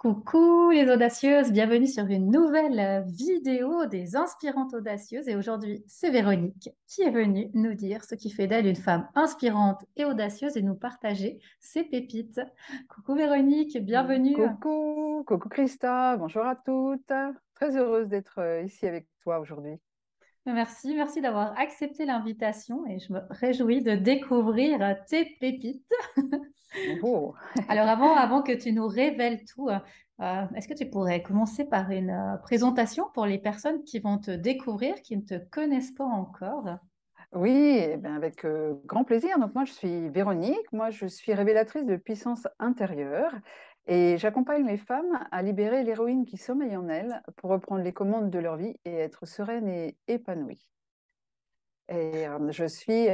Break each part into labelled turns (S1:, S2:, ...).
S1: Coucou les audacieuses, bienvenue sur une nouvelle vidéo des inspirantes audacieuses. Et aujourd'hui, c'est Véronique qui est venue nous dire ce qui fait d'elle une femme inspirante et audacieuse et nous partager ses pépites. Coucou Véronique, bienvenue.
S2: Coucou Christa, bonjour à toutes. Très heureuse d'être ici avec toi aujourd'hui.
S1: Merci d'avoir accepté l'invitation et je me réjouis de découvrir tes pépites.
S2: Oh.
S1: Alors avant que tu nous révèles tout, est-ce que tu pourrais commencer par une présentation pour les personnes qui vont te découvrir, qui ne te connaissent pas encore?
S2: Oui, eh ben avec grand plaisir. Donc moi, je suis Véronique, moi je suis révélatrice de puissance intérieure et j'accompagne les femmes à libérer l'héroïne qui sommeille en elles pour reprendre les commandes de leur vie et être sereine et épanouie. Et je suis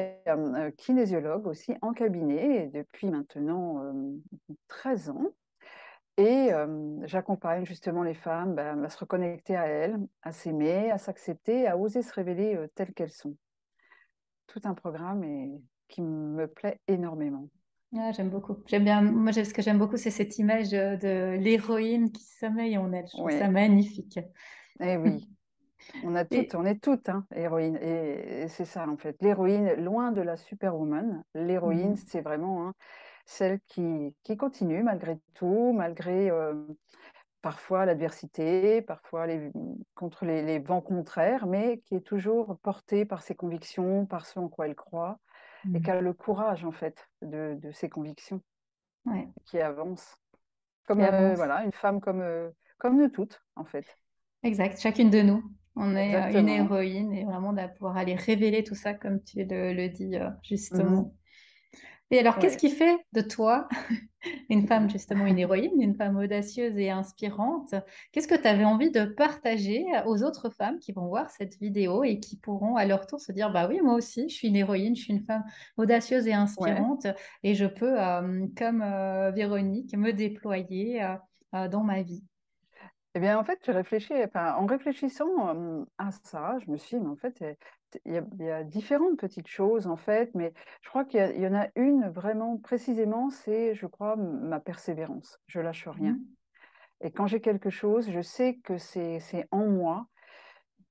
S2: kinésiologue aussi en cabinet depuis maintenant 13 ans. Et j'accompagne justement les femmes à se reconnecter à elles, à s'aimer, à s'accepter, à oser se révéler telles qu'elles sont. Tout un programme qui me plaît énormément.
S1: Ah, j'aime beaucoup. J'aime bien. Moi, ce que j'aime beaucoup, c'est cette image de l'héroïne qui sommeille en elle. Je trouve ça
S2: Oui,
S1: magnifique.
S2: et oui,
S1: Et
S2: on est toutes hein, héroïnes. Et c'est ça en fait. L'héroïne, loin de la superwoman, l'héroïne,
S1: mhm,
S2: c'est vraiment hein, celle qui continue malgré tout, malgré parfois l'adversité, parfois contre les vents contraires, mais qui est toujours portée par ses convictions, par ce en quoi elle croit, et qui
S1: mhm.
S2: a le courage, en fait, de ses convictions,
S1: Ouais,
S2: qui avance.
S1: qui
S2: Comme,
S1: avance.
S2: voilà, une femme comme nous toutes, en fait.
S1: Exact. Chacune de nous, on est une
S2: Exactement.
S1: héroïne et vraiment de pouvoir aller révéler tout ça comme tu le dis
S2: Mhm.
S1: justement. Et alors, qu'est-ce
S2: Ouais.
S1: qui fait de toi une femme, justement, une héroïne, une femme audacieuse et inspirante? Qu'est-ce que tu avais envie de partager aux autres femmes qui vont voir cette vidéo et qui pourront à leur tour se dire, bah oui, moi aussi, je suis une héroïne, je suis une femme audacieuse et
S2: Ouais.
S1: inspirante et je peux, comme Véronique, me déployer dans ma vie.
S2: Eh bien, en fait, j'ai réfléchi, enfin, en réfléchissant à ça, je me suis dit, mais en fait, il y a différentes petites choses, en fait, mais je crois il y en a une vraiment précisément, c'est, je crois, ma persévérance. Je lâche rien.
S1: Mhm.
S2: Et quand j'ai quelque chose, je sais que c'est en moi.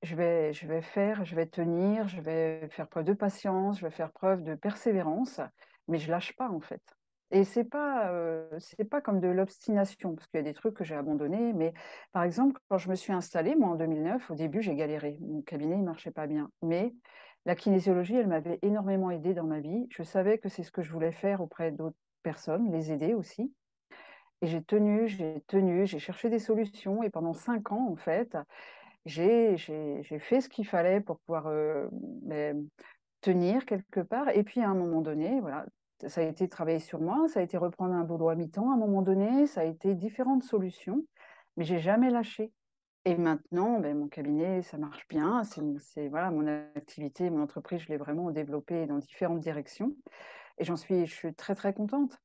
S2: Je vais faire, je vais tenir, je vais faire preuve de patience, je vais faire preuve de persévérance, mais je lâche pas en fait. Et c'est pas comme de l'obstination, parce qu'il y a des trucs que j'ai abandonnés, mais par exemple, quand je me suis installée, moi en 2009, au début, j'ai galéré. Mon cabinet, il marchait pas bien. Mais la kinésiologie, elle m'avait énormément aidée dans ma vie. Je savais que c'est ce que je voulais faire auprès d'autres personnes, les aider aussi. Et j'ai cherché des solutions. Et pendant 5 ans, en fait, j'ai fait ce qu'il fallait pour pouvoir ben, tenir quelque part. Et puis à un moment donné, voilà, ça a été travailler sur moi, ça a été reprendre un boulot à mi-temps à un moment donné, ça a été différentes solutions, mais j'ai jamais lâché. Et maintenant, ben, mon cabinet, ça marche bien. Voilà, mon activité, mon entreprise, je l'ai vraiment développée dans différentes directions. Et je suis très, très contente.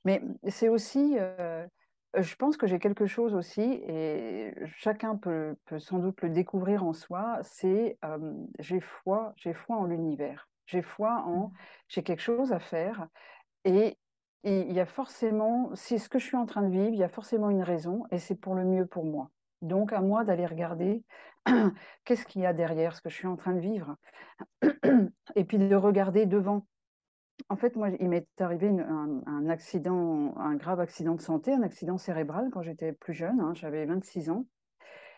S2: Mais c'est aussi, je pense que j'ai quelque chose aussi, et chacun peut sans doute le découvrir en soi, c'est j'ai foi en l'univers. J'ai quelque chose à faire, et il y a forcément, si ce que je suis en train de vivre, il y a forcément une raison, et c'est pour le mieux pour moi. Donc à moi d'aller regarder qu'est-ce qu'il y a derrière ce que je suis en train de vivre, et puis de regarder devant. En fait, moi, il m'est arrivé un accident, un grave accident de santé, un accident cérébral quand j'étais plus jeune, hein, j'avais 26 ans.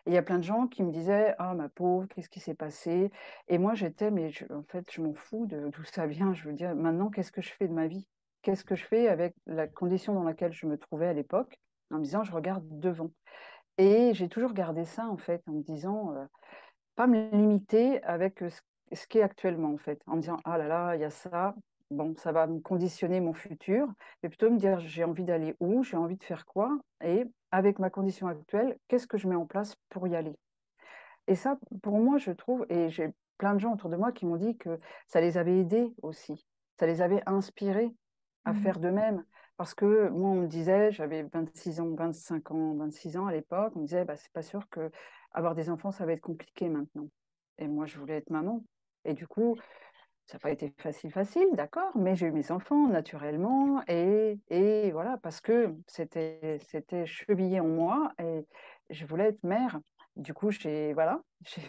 S2: Et il y a plein de gens qui me disaient: «Ah, ma pauvre, qu'est-ce qui s'est passé?» Et moi, en fait, je m'en fous d'où ça vient. Je veux dire, maintenant, qu'est-ce que je fais de ma vie? Qu'est-ce que je fais avec la condition dans laquelle je me trouvais à l'époque? En me disant: «Je regarde devant». Et j'ai toujours gardé ça, en fait, en me disant, pas me limiter avec ce qui est actuellement, en fait, en me disant: «Ah là là, il y a ça, bon, ça va me conditionner mon futur», mais plutôt me dire: «J'ai envie d'aller où? J'ai envie de faire quoi? Et avec ma condition actuelle, qu'est-ce que je mets en place pour y aller?» Et ça, pour moi, je trouve, et j'ai plein de gens autour de moi qui m'ont dit que ça les avait aidés aussi, ça les avait inspirés à faire
S1: Mhm.
S2: de même. Parce que moi, on me disait, j'avais 26 ans, 25 ans, 26 ans à l'époque, on me disait: «Bah, c'est pas sûr que avoir des enfants, ça va être compliqué maintenant». Et moi, je voulais être maman. Et du coup, Ça n'a pas été facile, facile, d'accord, mais j'ai eu mes enfants naturellement et voilà, parce que c'était chevillé en moi et je voulais être mère. Du coup, voilà,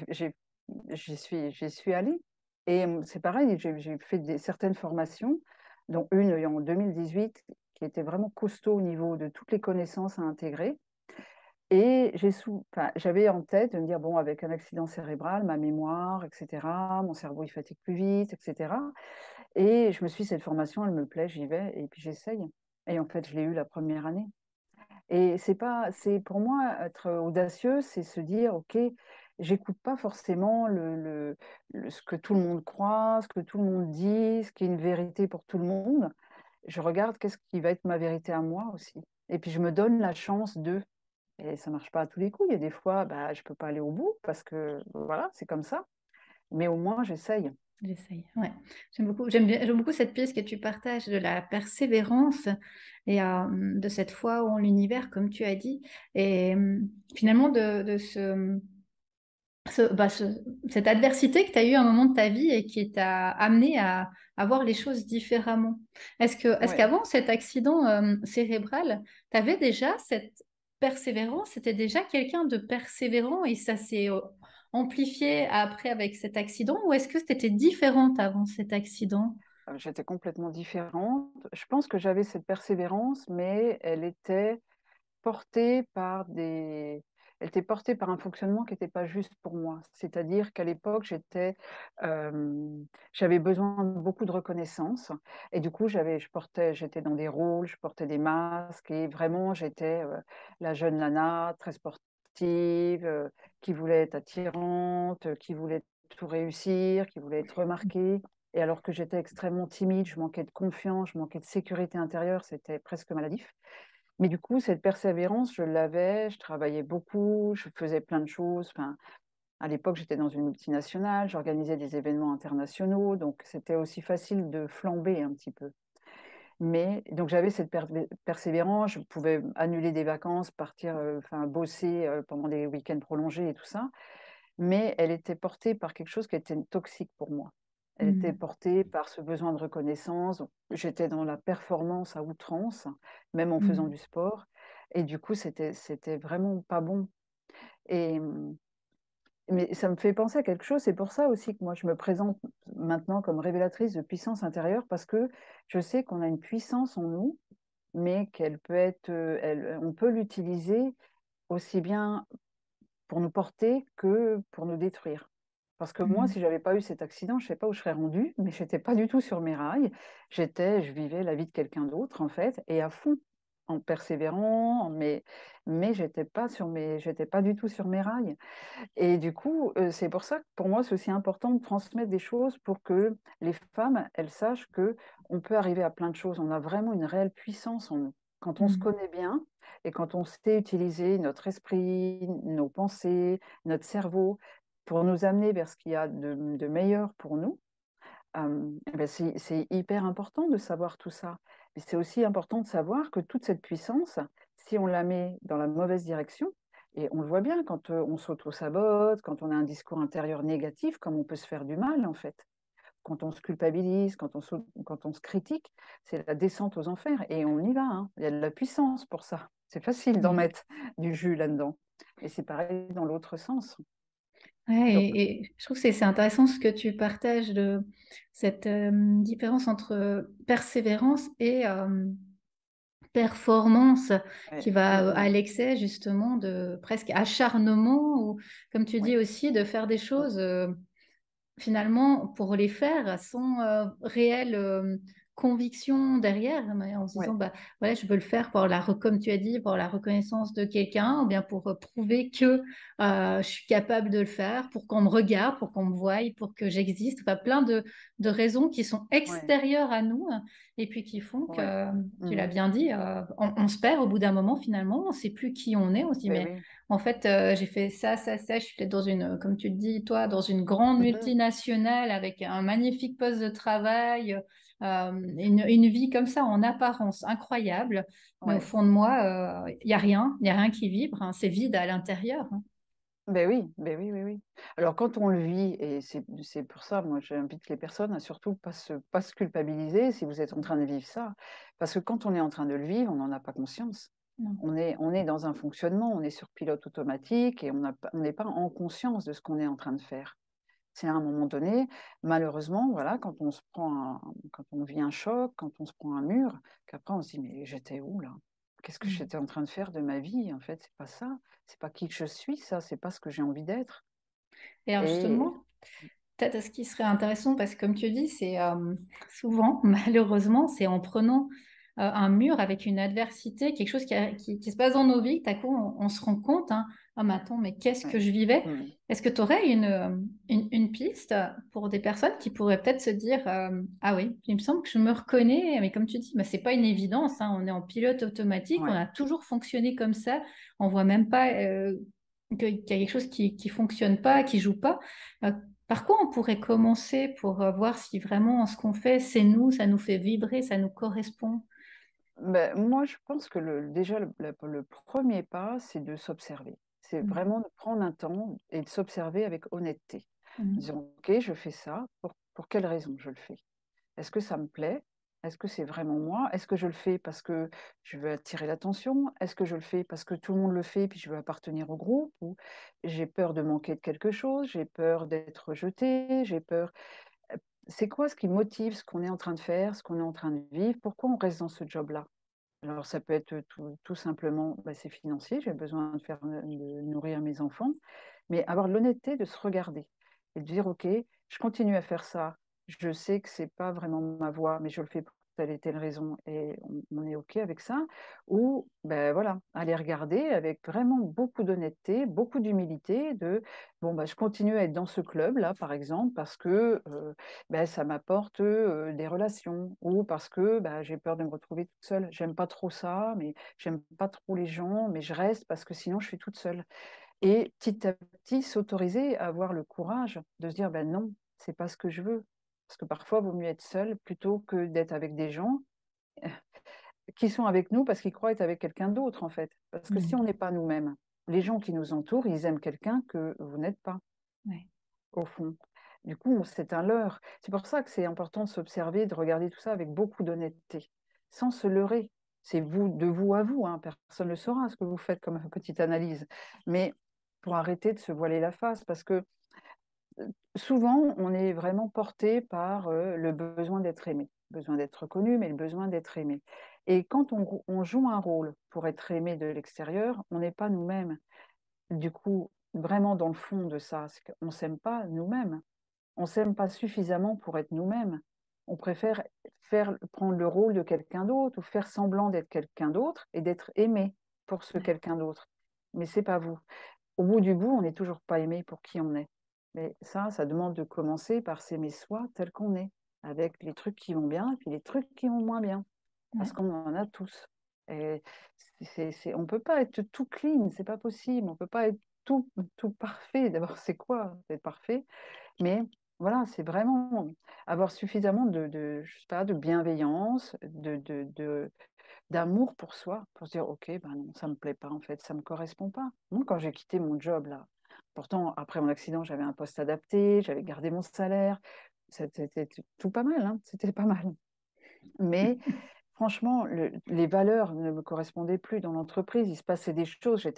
S2: j'y suis allée et c'est pareil, j'ai fait certaines formations, dont une en 2018 qui était vraiment costaud au niveau de toutes les connaissances à intégrer. Et enfin, j'avais en tête de me dire, bon, avec un accident cérébral, ma mémoire, etc., mon cerveau, il fatigue plus vite, etc. Et je me suis dit, cette formation, elle me plaît, j'y vais, et puis j'essaye. Et en fait, je l'ai eu la première année. Et c'est pour moi, être audacieux, c'est se dire, OK, j'écoute pas forcément ce que tout le monde croit, ce que tout le monde dit, ce qui est une vérité pour tout le monde. Je regarde qu'est-ce qui va être ma vérité à moi aussi. Et puis, je me donne la chance de. Et ça marche pas à tous les coups. Il y a des fois, bah, je peux pas aller au bout parce que voilà, c'est comme ça. Mais au moins, j'essaye.
S1: J'essaye, ouais. J'aime beaucoup cette pièce que tu partages de la persévérance et de cette foi en l'univers, comme tu as dit, et finalement de cette adversité que tu as eue à un moment de ta vie et qui t'a amené à voir les choses différemment. Est-ce
S2: Ouais.
S1: qu'avant cet accident cérébral, tu avais déjà cette persévérance? C'était déjà quelqu'un de persévérant et ça s'est amplifié après avec cet accident ou est-ce que c'était différente avant cet accident?
S2: J'étais complètement différente. Je pense que j'avais cette persévérance, mais portée par des elle était portée par un fonctionnement qui n'était pas juste pour moi. C'est-à-dire qu'à l'époque, j'avais besoin de beaucoup de reconnaissance et du coup, j'étais dans des rôles, je portais des masques et vraiment j'étais, la jeune nana très sportive, qui voulait être attirante, qui voulait tout réussir, qui voulait être remarquée. Et alors que j'étais extrêmement timide, je manquais de confiance, je manquais de sécurité intérieure, c'était presque maladif. Mais du coup, cette persévérance, je l'avais, je travaillais beaucoup, je faisais plein de choses. Enfin, à l'époque, j'étais dans une multinationale, j'organisais des événements internationaux, donc c'était aussi facile de flamber un petit peu. Mais donc j'avais cette persévérance, je pouvais annuler des vacances, partir, enfin bosser pendant des week-ends prolongés et tout ça. Mais elle était portée par quelque chose qui était toxique pour moi. Elle était
S1: Hmm.
S2: portée par ce besoin de reconnaissance. J'étais dans la performance à outrance, même en faisant
S1: Hmm.
S2: du sport. Et du coup, c'était vraiment pas bon. Et, mais ça me fait penser à quelque chose. C'est pour ça aussi que moi, je me présente maintenant comme révélatrice de puissance intérieure, parce que je sais qu'on a une puissance en nous, mais qu'elle peut être, on peut l'utiliser aussi bien pour nous porter que pour nous détruire. Parce que moi,
S1: Hmm.
S2: si j'avais pas eu cet accident, je ne sais pas où je serais rendue, mais j'étais pas du tout sur mes rails. Je vivais la vie de quelqu'un d'autre, en fait, et à fond, en persévérant, mais j'étais pas du tout sur mes rails. Et du coup, c'est pour ça que pour moi, c'est aussi important de transmettre des choses pour que les femmes, elles sachent que on peut arriver à plein de choses. On a vraiment une réelle puissance en nous. Quand on se
S1: Hmm.
S2: connaît bien et quand on sait utiliser notre esprit, nos pensées, notre cerveau pour nous amener vers ce qu'il y a de meilleur pour nous, eh ben c'est hyper important de savoir tout ça. Mais c'est aussi important de savoir que toute cette puissance, si on la met dans la mauvaise direction, et on le voit bien quand on s'auto-sabote, quand on a un discours intérieur négatif, comme on peut se faire du mal en fait. Quand on se culpabilise, quand on se critique, c'est la descente aux enfers. Et on y va, hein. Il y a de la puissance pour ça. C'est facile d'en
S1: Hmm.
S2: mettre du jus là-dedans. Et c'est pareil dans l'autre sens.
S1: Ouais,
S2: Donc,
S1: et je trouve que c'est intéressant ce que tu partages de cette différence entre persévérance et performance
S2: ouais.
S1: qui va à l'excès justement de presque acharnement ou comme tu dis
S2: Ouais.
S1: aussi de faire des
S2: Mm.
S1: choses finalement, pour les faire sans réelle conviction derrière, mais en se disant,
S2: Ouais.
S1: bah, voilà, je veux le faire pour comme tu as dit, pour la reconnaissance de quelqu'un, ou bien pour prouver que je suis capable de le faire, pour qu'on me regarde, pour qu'on me voie, pour que j'existe. Enfin, plein de raisons qui sont
S2: Ouais.
S1: extérieures à nous et puis qui font
S2: Ouais.
S1: que, tu l'as
S2: Mhm.
S1: bien dit, on se perd au bout d'un moment finalement, on ne sait plus qui on est, on se dit,
S2: Ben
S1: mais
S2: oui.
S1: en fait, j'ai fait ça. Je suis peut-être dans comme tu le dis, toi, dans une grande
S2: Mhm.
S1: multinationale avec un magnifique poste de travail, une vie comme ça en apparence incroyable. Mais au
S2: Ouais.
S1: fond de moi, il n'y a rien qui vibre, hein, c'est vide à l'intérieur, hein.
S2: Ben oui, oui, oui. Alors quand on le vit, et c'est pour ça, moi j'invite les personnes à surtout pas se culpabiliser si vous êtes en train de vivre ça, parce que quand on est en train de le vivre, on n'en a pas conscience.
S1: Non.
S2: On est dans un fonctionnement, on est sur pilote automatique et on n'est pas en conscience de ce qu'on est en train de faire. C'est à un moment donné, malheureusement, voilà, quand on vit un choc, quand on se prend un mur, qu'après on se dit: «Mais j'étais où là? Qu'est-ce que
S1: Mm.
S2: j'étais en train de faire de ma vie? En fait, c'est pas ça, c'est pas qui que je suis ça, c'est pas ce que j'ai envie d'être»
S1: Et alors
S2: et
S1: justement, peut-être ce qui serait intéressant, parce que comme tu dis, c'est souvent, malheureusement, c'est en prenant un mur avec une adversité, quelque chose qui se passe dans nos vies, tout à coup, on se rend compte, hein, ah mais attends, mais qu'est-ce que
S2: ouais.
S1: je vivais?
S2: Mmh.
S1: Est-ce que tu aurais une piste pour des personnes qui pourraient peut-être se dire, ah oui, il me semble que je me reconnais, mais comme tu dis, bah, c'est pas une évidence, hein, on est en pilote automatique, on
S2: Ouais.
S1: a toujours fonctionné comme ça, on voit même pas qu'il y a quelque chose qui fonctionne pas, qui joue pas. Euh, Par quoi on pourrait commencer pour voir si vraiment ce qu'on fait, c'est nous, ça nous fait vibrer, ça nous correspond?
S2: Moi, je pense que déjà, le 1er pas, c'est de s'observer. C'est
S1: Mm.
S2: vraiment de prendre un temps et de s'observer avec honnêteté. En
S1: Mm.
S2: disant: «OK, je fais ça, pour quelle raison je le fais? Est-ce que ça me plaît? Est-ce que c'est vraiment moi? Est-ce que je le fais parce que je veux attirer l'attention? Est-ce que je le fais parce que tout le monde le fait, puis je veux appartenir au groupe? Ou j'ai peur de manquer de quelque chose? J'ai peur d'être rejetée? J'ai peur» c'est quoi ce qui motive ce qu'on est en train de faire, ce qu'on est en train de vivre? Pourquoi on reste dans ce job-là? Alors ça peut être tout simplement, c'est financier, j'ai besoin de nourrir mes enfants, mais avoir l'honnêteté de se regarder et de dire: «OK, je continue à faire ça, je sais que c'est pas vraiment ma voie, mais je le fais pour telle et telle raison et on est OK avec ça». Ou voilà, aller regarder avec vraiment beaucoup d'honnêteté, beaucoup d'humilité de: «Bon, je continue à être dans ce club-là, par exemple, parce que, ça m'apporte, des relations ou parce que, j'ai peur de me retrouver toute seule. J'aime pas trop ça, mais j'aime pas trop les gens, mais je reste parce que sinon je suis toute seule» et petit à petit s'autoriser à avoir le courage de se dire: «Ben non, c'est pas ce que je veux». Parce que parfois, il vaut mieux être seul plutôt que d'être avec des gens qui sont avec nous parce qu'ils croient être avec quelqu'un d'autre, en fait. Parce que si
S1: Mm.
S2: on n'est pas nous-mêmes, les gens qui nous entourent, ils aiment quelqu'un que vous n'êtes pas.
S1: Ouais.
S2: Au fond. Du coup, c'est un leurre. C'est pour ça que c'est important de s'observer, de regarder tout ça avec beaucoup d'honnêteté, sans se leurrer. C'est vous, de vous à vous, hein, personne ne le saura ce que vous faites comme petite analyse. Mais pour arrêter de se voiler la face, parce que souvent, on est vraiment porté par le besoin d'être aimé, le besoin d'être reconnu, mais le besoin d'être aimé. Et quand on joue un rôle pour être aimé de l'extérieur, on n'est pas nous-mêmes. Du coup, vraiment dans le fond de ça, c'est qu'on ne s'aime pas nous-mêmes. On s'aime pas suffisamment pour être nous-mêmes. On préfère prendre le rôle de quelqu'un d'autre ou faire semblant d'être quelqu'un d'autre et d'être aimé pour ce
S1: Ouais.
S2: quelqu'un d'autre. Mais c'est pas vous. Au bout du bout, on n'est toujours pas aimé pour qui on est. Mais ça demande de commencer par s'aimer soi tel qu'on est, avec les trucs qui vont bien et puis les trucs qui vont moins bien, parce
S1: Ouais.
S2: qu'on en a tous. Et on peut pas être tout clean, c'est pas possible. On peut pas être tout parfait. D'abord, c'est quoi être parfait? Mais voilà, c'est vraiment avoir suffisamment je sais pas, de bienveillance, d'amour pour soi, pour se dire: «OK, ben non, ça me plaît pas en fait, ça me correspond pas». Moi, quand j'ai quitté mon job là, pourtant après mon accident, j'avais un poste adapté, j'avais gardé mon salaire, c'était tout pas mal, hein, c'était pas mal. Mais franchement, les valeurs ne me correspondaient plus dans l'entreprise. Il se passait des choses,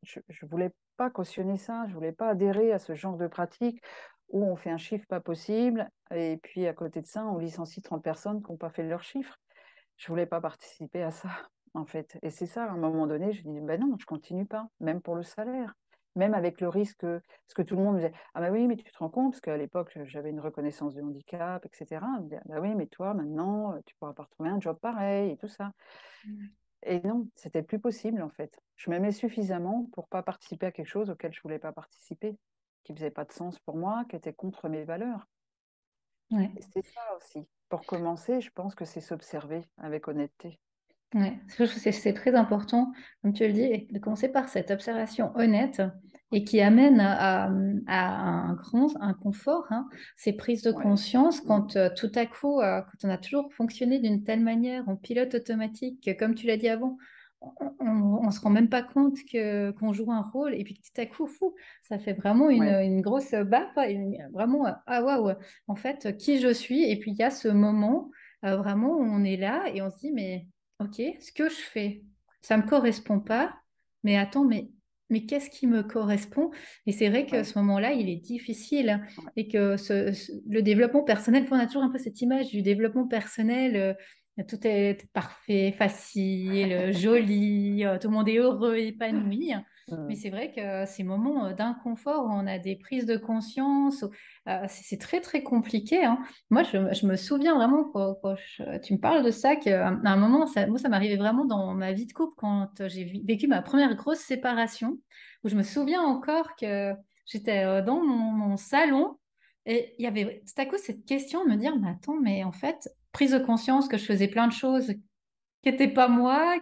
S2: je voulais pas cautionner ça, je voulais pas adhérer à ce genre de pratique où on fait un chiffre pas possible et puis à côté de ça, on licencie 30 personnes qui n'ont pas fait leur chiffre. Je voulais pas participer à ça, en fait. Et c'est ça, à un moment donné, je dis: «Ben non, je continue pas, même pour le salaire». Même avec le risque, parce que tout le monde me disait: «Ah bah oui, mais tu te rends compte?» parce qu'à l'époque, j'avais une reconnaissance de handicap et cetera. On me disait: «Bah oui, mais toi maintenant, tu pourras pas retrouver un job pareil et tout ça». Et non, c'était plus possible, en fait. Je m'aimais suffisamment pour pas participer à quelque chose auquel je voulais pas participer, qui faisait pas de sens pour moi, qui était contre mes valeurs.
S1: Ouais.
S2: Et c'est ça aussi. Pour commencer, je pense que c'est s'observer avec honnêteté.
S1: Ouais, je trouve que c'est très important, comme tu le dis, de commencer par cette observation honnête et qui amène à un grand un confort, hein, ces prises de
S2: Ouais.
S1: conscience
S2: Mmh.
S1: quand tout à coup, quand on a toujours fonctionné d'une telle manière, en pilote automatique, que, comme tu l'as dit avant, on se rend même pas compte qu'on joue un rôle et puis tout à coup, fou, ça fait vraiment
S2: Ouais.
S1: une grosse baffe, vraiment, ah waouh, en fait, qui je suis. Et puis il y a ce moment vraiment où on est là et on se dit, mais ok, ce que je fais, ça me correspond pas, mais attends, mais qu'est-ce qui me correspond? Et c'est vrai que
S2: Ouais,
S1: ce moment-là, il est difficile
S2: ouais.
S1: et que le développement personnel, on a toujours un peu cette image du développement personnel. Tout est parfait, facile, joli, tout le monde est heureux, épanoui. Mais
S2: Mm.
S1: c'est vrai que ces moments d'inconfort où on a des prises de conscience, c'est très très compliqué, hein. Moi, je me souviens vraiment tu me parles de ça, qu'à un moment, moi, ça m'arrivait vraiment dans ma vie de couple quand j'ai vécu ma première grosse séparation, où je me souviens encore que j'étais dans mon salon et il y avait tout à coup cette question de me dire, mais attends, mais en fait, prise de conscience que je faisais plein de choses qui n'étaient pas moi,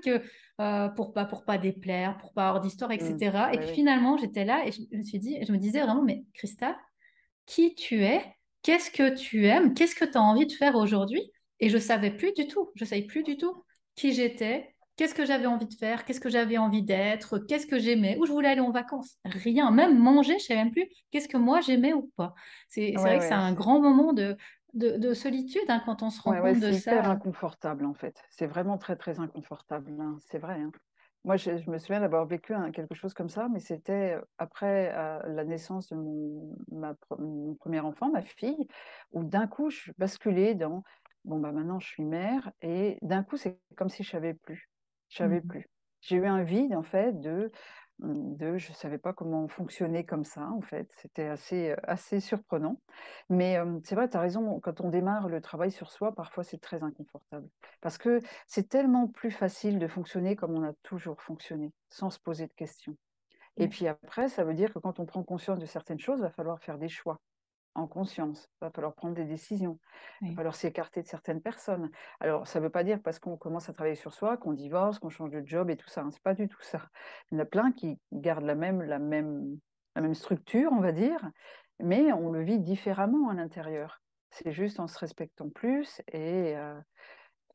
S1: pour pas déplaire, pour pas avoir d'histoire,
S2: Mm.
S1: etc. Et
S2: Oui,
S1: puis
S2: oui.
S1: finalement, j'étais là et je me suis dit, je me disais vraiment, mais Christa, qui tu es, qu'est-ce que tu aimes, qu'est-ce que tu as envie de faire aujourd'hui? Et je savais plus du tout, je savais plus du tout qui j'étais, qu'est-ce que j'avais envie de faire, qu'est-ce que j'avais envie d'être, qu'est-ce que j'aimais, où je voulais aller en vacances. Rien, même manger, je savais même plus qu'est-ce que moi j'aimais ou pas. C'est
S2: Ouais,
S1: vrai que c'est
S2: ouais,
S1: un grand moment de solitude hein, quand on se rend
S2: ouais, ouais,
S1: compte de
S2: c'est hyper
S1: ça.
S2: inconfortable en fait. C'est vraiment très, très inconfortable, hein. C'est vrai, hein. Moi, je me souviens d'avoir vécu quelque chose comme ça, mais c'était après la naissance de mon premier enfant, ma fille, où d'un coup, je basculais dans, bon, bah maintenant, je suis mère, et d'un coup, c'est comme si je savais plus. Je savais
S1: Mhm.
S2: plus. J'ai eu un vide, en fait, je savais pas comment fonctionner comme ça, en fait. C'était assez surprenant. Mais c'est vrai, tu as raison, quand on démarre le travail sur soi, parfois, c'est très inconfortable. Parce que c'est tellement plus facile de fonctionner comme on a toujours fonctionné, sans se poser de questions. Et
S1: Oui,
S2: puis après, ça veut dire que quand on prend conscience de certaines choses, il va falloir faire des choix en conscience. Il va falloir prendre des décisions. Il va
S1: oui,
S2: falloir s'écarter de certaines personnes. Alors, ça ne veut pas dire parce qu'on commence à travailler sur soi, qu'on divorce, qu'on change de job et tout ça, hein. C'est pas du tout ça. Il y en a plein qui gardent la même structure, on va dire, mais on le vit différemment à l'intérieur. C'est juste en se respectant plus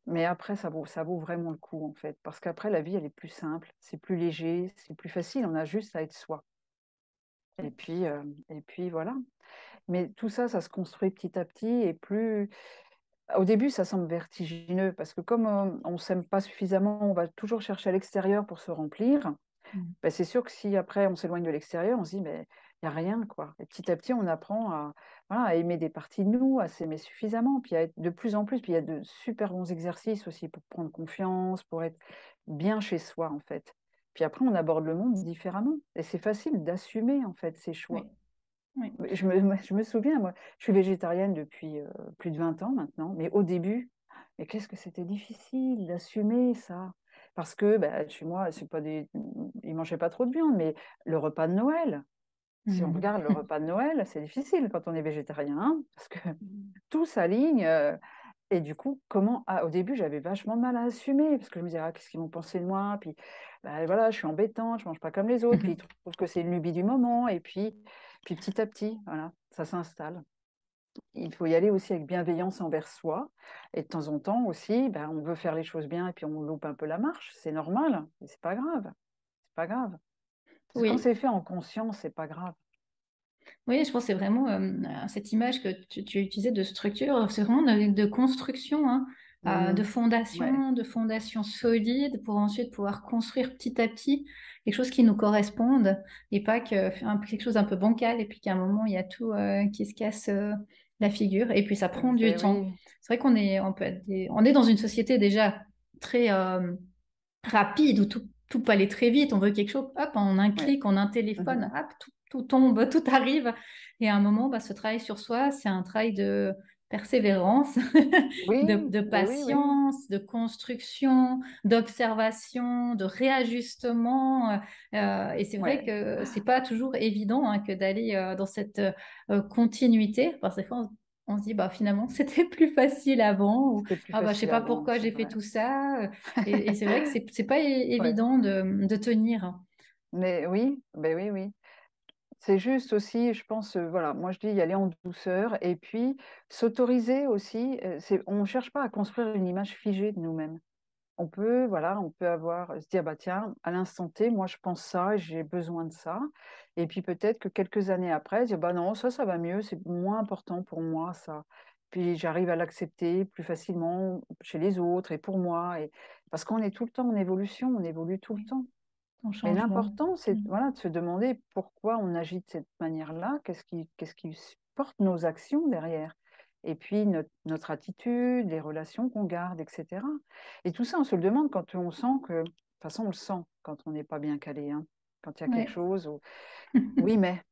S2: mais après, ça vaut vraiment le coup, en fait, parce qu'après, la vie, elle est plus simple, c'est plus léger, c'est plus facile, on a juste à être soi. Et puis voilà. Mais tout ça, ça se construit petit à petit, et plus au début, ça semble vertigineux, parce que comme on ne s'aime pas suffisamment, on va toujours chercher à l'extérieur pour se remplir.
S1: mhm.
S2: Ben, c'est sûr que si après on s'éloigne de l'extérieur, on se dit, mais il n'y a rien, quoi. Et petit à petit, on apprend voilà, à aimer des parties de nous, à s'aimer suffisamment, puis à être de plus en plus. Puis il y a de super bons exercices aussi pour prendre confiance, pour être bien chez soi, en fait. Puis après, on aborde le monde différemment. Et c'est facile d'assumer, en fait, ses choix.
S1: Oui, oui,
S2: Je me souviens, moi, je suis végétarienne depuis plus de 20 ans maintenant, mais au début, mais qu'est-ce que c'était difficile d'assumer ça. Parce que bah, chez moi, c'est pas ils mangeaient pas trop de viande, mais le repas de Noël, si on
S1: Mhm.
S2: regarde le repas de Noël, c'est difficile quand on est végétarien, hein, parce que tout s'aligne. Et du coup, au début, j'avais vachement de mal à assumer, parce que je me disais, ah, qu'est-ce qu'ils vont penser de moi? Puis bah, voilà, je suis embêtante, je mange pas comme les autres, puis ils trouvent que c'est une lubie du moment, et puis petit à petit, voilà, ça s'installe. Il faut y aller aussi avec bienveillance envers soi, et de temps en temps aussi, ben, on veut faire les choses bien, et puis on loupe un peu la marche, c'est normal, mais c'est pas grave, c'est pas grave. Parce que quand
S1: Oui.
S2: c'est fait en conscience, c'est pas grave.
S1: Oui, je pense que c'est vraiment cette image que tu utilisais de structure, c'est vraiment de construction, hein,
S2: Mhm. Ouais,
S1: de fondation solide pour ensuite pouvoir construire petit à petit quelque chose qui nous corresponde et pas quelque chose un peu bancal et puis qu'à un moment il y a tout qui se casse la figure et puis ça prend du
S2: ben
S1: temps.
S2: oui,
S1: C'est vrai on est dans une société déjà très rapide où tout peut aller très vite. On veut quelque chose, hop, en un
S2: ouais.
S1: clic, en un téléphone, hop, tout tombe, tout arrive. Et à un moment, ce travail sur soi, c'est un travail de persévérance,
S2: Oui,
S1: de
S2: ben oui, oui,
S1: patience, de construction, d'observation, de réajustement. Et c'est vrai
S2: ouais.
S1: que c'est pas toujours évident hein, que d'aller dans cette continuité, parce que des fois, on se dit, bah, finalement, c'était plus facile avant, ou
S2: C'était plus
S1: ah, bah, je sais
S2: facile
S1: pas
S2: avant,
S1: pourquoi
S2: c'est
S1: j'ai fait
S2: vrai.
S1: tout ça. Et c'est vrai que c'est pas
S2: Ouais.
S1: évident de tenir.
S2: Mais oui, ben oui, oui. C'est juste aussi, je pense, voilà, moi je dis y aller en douceur et puis s'autoriser aussi. On ne cherche pas à construire une image figée de nous-mêmes. voilà, on peut avoir, se dire, bah tiens, à l'instant T, moi je pense ça, et j'ai besoin de ça. Et puis peut-être que quelques années après, dire, bah non, ça va mieux, c'est moins important pour moi, ça. Puis j'arrive à l'accepter plus facilement chez les autres et pour moi. Et... Parce qu'on est tout le temps en évolution, on évolue tout le
S1: Oui,
S2: temps.
S1: ton
S2: Mais
S1: changement.
S2: l'important, c'est
S1: Mm.
S2: voilà, de se demander pourquoi on agit de cette manière-là, qu'est-ce qui porte nos actions derrière. Et puis notre attitude, les relations qu'on garde, etc. Et tout ça, on se le demande quand on sent que, de toute façon, on le sent quand on n'est pas bien calé, hein. Quand il y a quelque
S1: Ouais.
S2: chose où, oui, mais,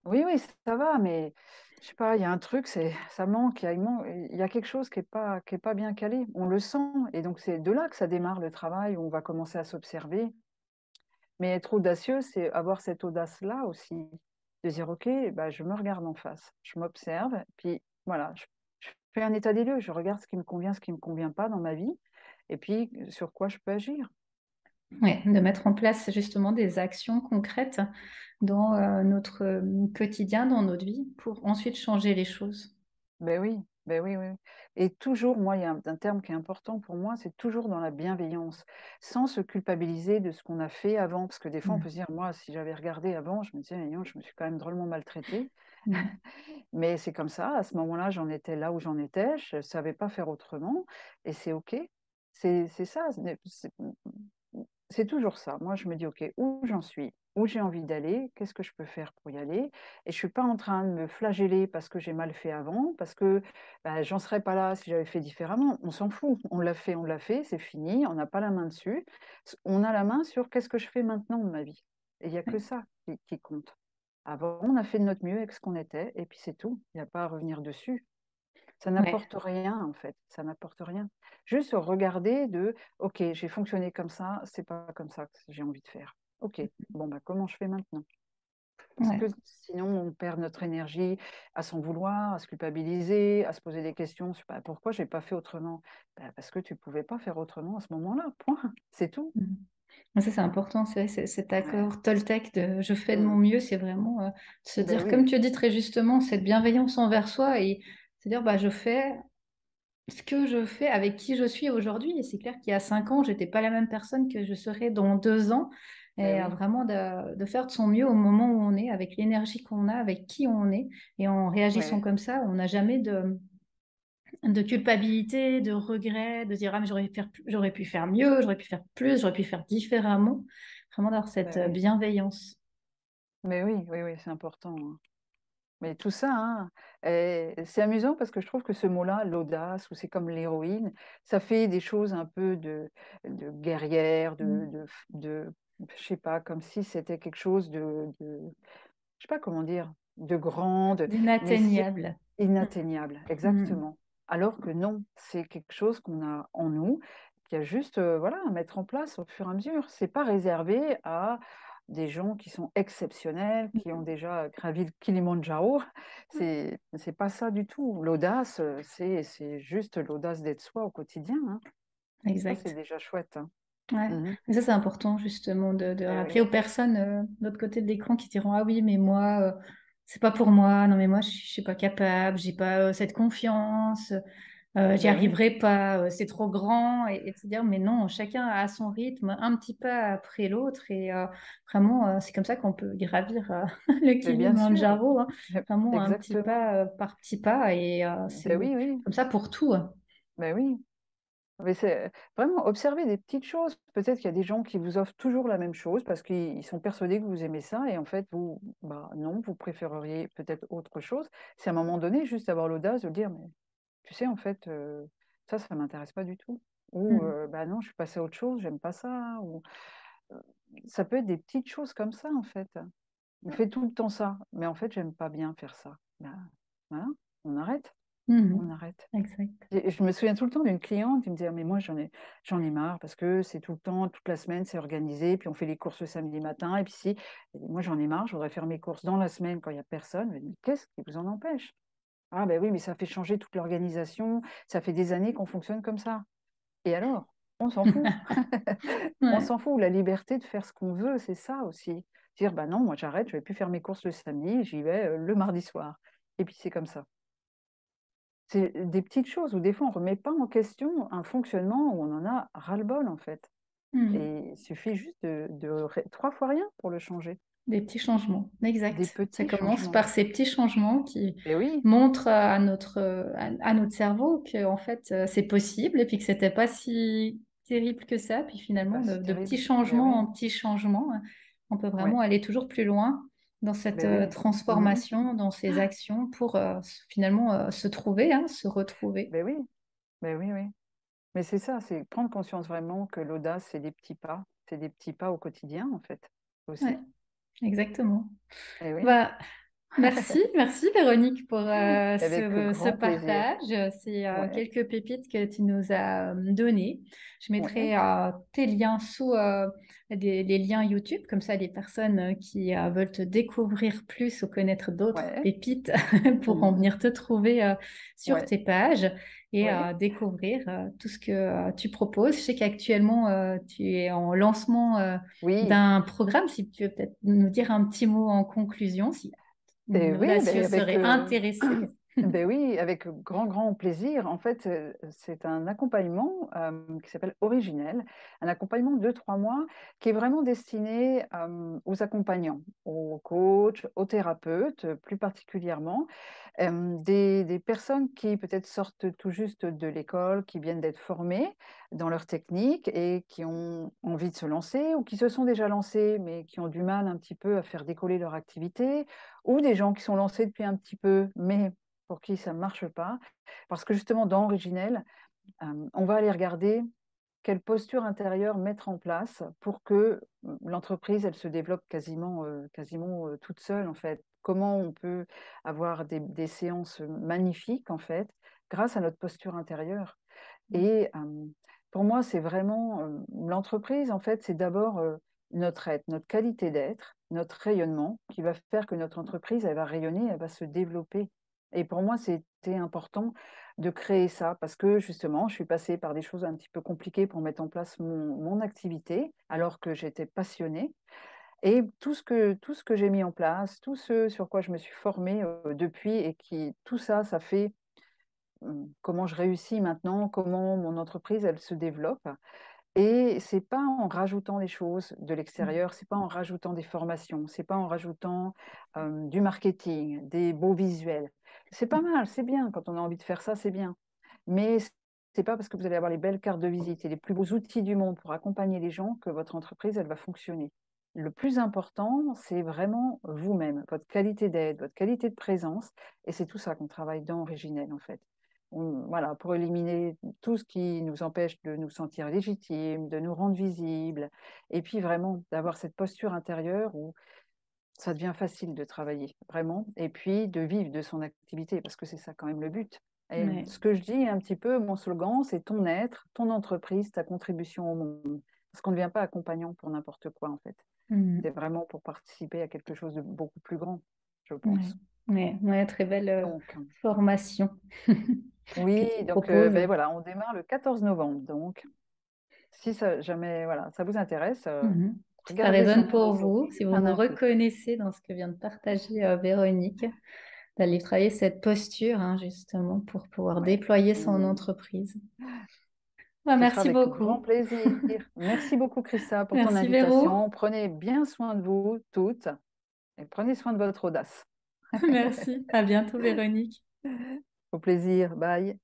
S2: oui, oui, ça va, mais je sais pas, il y a un truc, ça manque, il y a quelque chose qui est pas bien calé. On le sent. Et donc, c'est de là que ça démarre le travail, où on va commencer à s'observer. Mais être audacieux, c'est avoir cette audace-là aussi, de dire, OK, bah, je me regarde en face, je m'observe, puis voilà, je fais un état des lieux, je regarde ce qui me convient, ce qui ne me convient pas dans ma vie, et puis sur quoi je peux agir.
S1: Ouais, de mettre en place justement des actions concrètes dans notre quotidien, dans notre vie, pour ensuite changer les choses.
S2: Ben oui, ben oui, oui. Et toujours, moi, il y a un terme qui est important pour moi, c'est toujours dans la bienveillance, sans se culpabiliser de ce qu'on a fait avant, parce que des fois, on
S1: Mm.
S2: peut se dire, moi, si j'avais regardé avant, je me disais, non, je me suis quand même drôlement maltraitée.
S1: Mm.
S2: Mais c'est comme ça, à ce moment-là, j'en étais là où j'en étais, je ne savais pas faire autrement, et c'est OK. C'est ça, c'est toujours ça. Moi, je me dis, OK, où j'en suis, où j'ai envie d'aller, qu'est-ce que je peux faire pour y aller? Et je suis pas en train de me flageller parce que j'ai mal fait avant, parce que bah, j'en serais pas là si j'avais fait différemment. On s'en fout. On l'a fait, c'est fini, on n'a pas la main dessus. On a la main sur qu'est-ce que je fais maintenant de ma vie. Et il n'y a que
S1: Ouais,
S2: ça qui compte. Avant, on a fait de notre mieux avec ce qu'on était, et puis c'est tout. Il n'y a pas à revenir dessus. Ça
S1: ouais,
S2: n'apporte rien, en fait. Ça n'apporte rien. Juste regarder de, OK, j'ai fonctionné comme ça, c'est pas comme ça que j'ai envie de faire. OK, bon, bah, comment je fais maintenant? Parce que
S1: ouais.
S2: sinon, on perd notre énergie à s'en vouloir, à se culpabiliser, à se poser des questions sur bah, pourquoi j'ai pas fait autrement? Bah, parce que tu pouvais pas faire autrement à ce moment-là, point. C'est tout.
S1: Mm. Ça, c'est important, cet
S2: Ouais.
S1: accord Toltec de je fais de mon
S2: Mm.
S1: mieux, c'est vraiment de se
S2: Ben
S1: dire, comme
S2: oui,
S1: tu dis très justement, cette bienveillance envers soi et se dire, bah, je fais ce que je fais avec qui je suis aujourd'hui. Et c'est clair qu'il y a 5 ans, j'étais pas la même personne que je serai dans 2 ans.
S2: ben
S1: Et
S2: oui,
S1: vraiment de faire de son mieux au moment où on est, avec l'énergie qu'on a, avec qui on est. Et en réagissant
S2: ouais,
S1: comme ça, on n'a jamais de culpabilité, de regret, de dire, ah, mais j'aurais pu faire mieux, j'aurais pu faire plus, j'aurais pu faire différemment. Vraiment d'avoir cette
S2: ben oui.
S1: bienveillance.
S2: Mais oui, oui, oui, c'est important, hein. Mais tout ça, hein, c'est amusant parce que je trouve que ce mot-là, l'audace, ou c'est comme l'héroïne, ça fait des choses un peu de guerrière,
S1: Mm.
S2: je sais pas, comme si c'était quelque chose je sais pas comment dire, de grande, mais c'est
S1: D'inatteignable.
S2: inatteignable,
S1: Mm.
S2: exactement. Alors que non, c'est quelque chose qu'on a en nous, qui a juste, voilà, à mettre en place au fur et à mesure. C'est pas réservé à des gens qui sont exceptionnels, qui ont déjà gravi le Kilimandjaro. C'est pas ça du tout. L'audace, c'est juste l'audace d'être soi au quotidien, hein. Ça, c'est
S1: Exact.
S2: déjà chouette, hein.
S1: Ouais.
S2: Mhm.
S1: Mais ça, c'est important justement de
S2: Eh
S1: rappeler
S2: oui,
S1: aux personnes de l'autre côté de l'écran qui diront, ah oui, mais moi, c'est pas pour moi. Non, mais moi, je suis pas capable, j'ai pas cette confiance, j'y
S2: ben oui,
S1: arriverai pas, c'est trop grand. Et de se dire, mais non, chacun a son rythme, un petit pas après l'autre. Et vraiment, c'est comme ça qu'on peut gravir le
S2: mais bien sûr,
S1: Kilimandjaro, hein. Vraiment, un petit
S2: exactement.
S1: pas par petit pas. Et
S2: Ben
S1: c'est
S2: oui, oui,
S1: comme ça pour tout, hein.
S2: ben oui. Mais c'est vraiment observer des petites choses. Peut-être qu'il y a des gens qui vous offrent toujours la même chose parce qu'ils sont persuadés que vous aimez ça et en fait, vous, bah non, vous préféreriez peut-être autre chose. C'est à un moment donné juste avoir l'audace de dire, mais tu sais, en fait, ça m'intéresse pas du tout. Ou,
S1: Mm.
S2: bah non, je suis passée à autre chose, j'aime pas ça. Ou, euh, ça peut être des petites choses comme ça, en fait. On fait tout le temps ça, mais en fait, j'aime pas bien faire ça. Ben, voilà, on arrête, on
S1: Mhm.
S2: arrête.
S1: Exact.
S2: Et je me souviens tout le temps d'une cliente qui me disait: «Ah mais moi j'en ai marre parce que c'est tout le temps, toute la semaine, c'est organisé, puis on fait les courses le samedi matin et puis si, et moi j'en ai marre, je voudrais faire mes courses dans la semaine quand il y a personne». Je lui dis: «Mais qu'est-ce qui vous en empêche?» «Ah ben oui, mais ça fait changer toute l'organisation, ça fait des années qu'on fonctionne comme ça». Et alors? On s'en fout. On
S1: Ouais.
S2: s'en fout, la liberté de faire ce qu'on veut, c'est ça aussi. Dire: «Bah non, moi j'arrête, je vais plus faire mes courses le samedi, j'y vais, le mardi soir» et puis c'est comme ça. c'est des petites choses où des fois on ne remet pas en question un fonctionnement où on en a ras-le-bol en fait.
S1: Mhm.
S2: Et il suffit juste de 3 fois rien pour le changer.
S1: Des petits changements,
S2: Des
S1: exact. Ça
S2: petits
S1: commence
S2: changements.
S1: par ces petits changements qui
S2: Et oui,
S1: montrent à notre cerveau que en fait c'est possible et puis que c'était pas si terrible que ça. Puis finalement,
S2: bah, c'est
S1: de petits
S2: terrible. Ben
S1: changements
S2: oui,
S1: en petits changements, on peut
S2: ouais,
S1: vraiment aller toujours plus loin dans cette
S2: ben oui. Mhm.
S1: transformation, dans ces actions pour finalement se trouver, hein, se retrouver.
S2: Ben oui, ben oui, oui. Mais c'est ça, c'est prendre conscience vraiment que l'audace, c'est des petits pas au quotidien en fait,
S1: Ouais,
S2: aussi.
S1: exactement.
S2: Et oui,
S1: Bah, merci Véronique pour
S2: avec
S1: ce
S2: grand plaisir.
S1: partage. C'est
S2: Ouais,
S1: quelques pépites que tu nous as données. Je
S2: ouais,
S1: mettrai tes liens sous les liens YouTube, comme ça les personnes qui veulent te découvrir plus ou connaître d'autres
S2: ouais,
S1: pépites pourront
S2: mhm,
S1: venir te trouver sur
S2: ouais,
S1: tes pages et
S2: oui,
S1: découvrir tout ce que tu proposes. Je sais qu'actuellement tu es en lancement
S2: oui.
S1: d'un programme. Si tu veux peut-être nous dire un petit mot en conclusion, si
S2: Et
S1: une
S2: oui, ben
S1: audacieuse
S2: avec,
S1: serait intéressée.
S2: ben oui, avec grand, grand plaisir. En fait, c'est un accompagnement qui s'appelle Originel, un accompagnement de 3 mois qui est vraiment destiné aux accompagnants, aux coachs, aux thérapeutes plus particulièrement, des personnes qui peut-être sortent tout juste de l'école, qui viennent d'être formées dans leur technique et qui ont envie de se lancer ou qui se sont déjà lancées mais qui ont du mal un petit peu à faire décoller leur activité, ou des gens qui sont lancés depuis un petit peu mais pour qui ça ne marche pas. Parce que justement, dans Originel, on va aller regarder quelle posture intérieure mettre en place pour que l'entreprise, elle se développe quasiment toute seule, en fait. Comment on peut avoir des séances magnifiques, en fait, grâce à notre posture intérieure. Et pour moi, c'est vraiment l'entreprise, en fait, c'est d'abord notre être, notre qualité d'être, notre rayonnement qui va faire que notre entreprise, elle va rayonner, elle va se développer. Et pour moi, c'était important de créer ça parce que justement, je suis passée par des choses un petit peu compliquées pour mettre en place mon activité alors que j'étais passionnée. Et tout ce que j'ai mis en place, tout ce sur quoi je me suis formée depuis et qui, tout ça, ça fait comment je réussis maintenant, comment mon entreprise, elle se développe. Et c'est pas en rajoutant des choses de l'extérieur, c'est pas en rajoutant des formations, c'est pas en rajoutant du marketing, des beaux visuels. C'est pas mal, c'est bien quand on a envie de faire ça, c'est bien. Mais c'est pas parce que vous allez avoir les belles cartes de visite et les plus beaux outils du monde pour accompagner les gens que votre entreprise, elle va fonctionner. Le plus important, c'est vraiment vous-même, votre qualité d'aide, votre qualité de présence. Et c'est tout ça qu'on travaille dans Originel, en fait. Voilà, pour éliminer tout ce qui nous empêche de nous sentir légitimes, de nous rendre visibles, et puis vraiment d'avoir cette posture intérieure où ça devient facile de travailler, vraiment, et puis de vivre de son activité, parce que c'est ça quand même le but. Et
S1: Ouais.
S2: ce que je dis un petit peu, mon slogan, c'est ton être, ton entreprise, ta contribution au monde. Parce qu'on ne devient pas accompagnant pour n'importe quoi, en fait. C'est
S1: Mhm.
S2: vraiment pour participer à quelque chose de beaucoup plus grand, je
S1: Ouais.
S2: pense.
S1: Ouais. Ouais, très belle
S2: Donc,
S1: formation que
S2: oui,
S1: tu
S2: donc
S1: proposes.
S2: ben voilà, on démarre le 14 novembre. Donc, si ça, jamais voilà, ça vous intéresse,
S1: Mhm. Si ça
S2: regardez
S1: résonne pour
S2: simplement,
S1: vous, si
S2: juste
S1: vous
S2: un
S1: nous
S2: info.
S1: reconnaissez dans ce que vient de partager Véronique, d'aller travailler cette posture, hein, justement, pour pouvoir
S2: Ouais.
S1: déployer son
S2: Mm.
S1: entreprise. Ah,
S2: Ce sera
S1: merci
S2: avec grand
S1: beaucoup.
S2: plaisir. Merci beaucoup, Chrissa, pour ton
S1: Merci Véro.
S2: invitation. Prenez bien soin de vous toutes et prenez soin de votre audace.
S1: Merci. À bientôt Véronique.
S2: Au plaisir. Bye.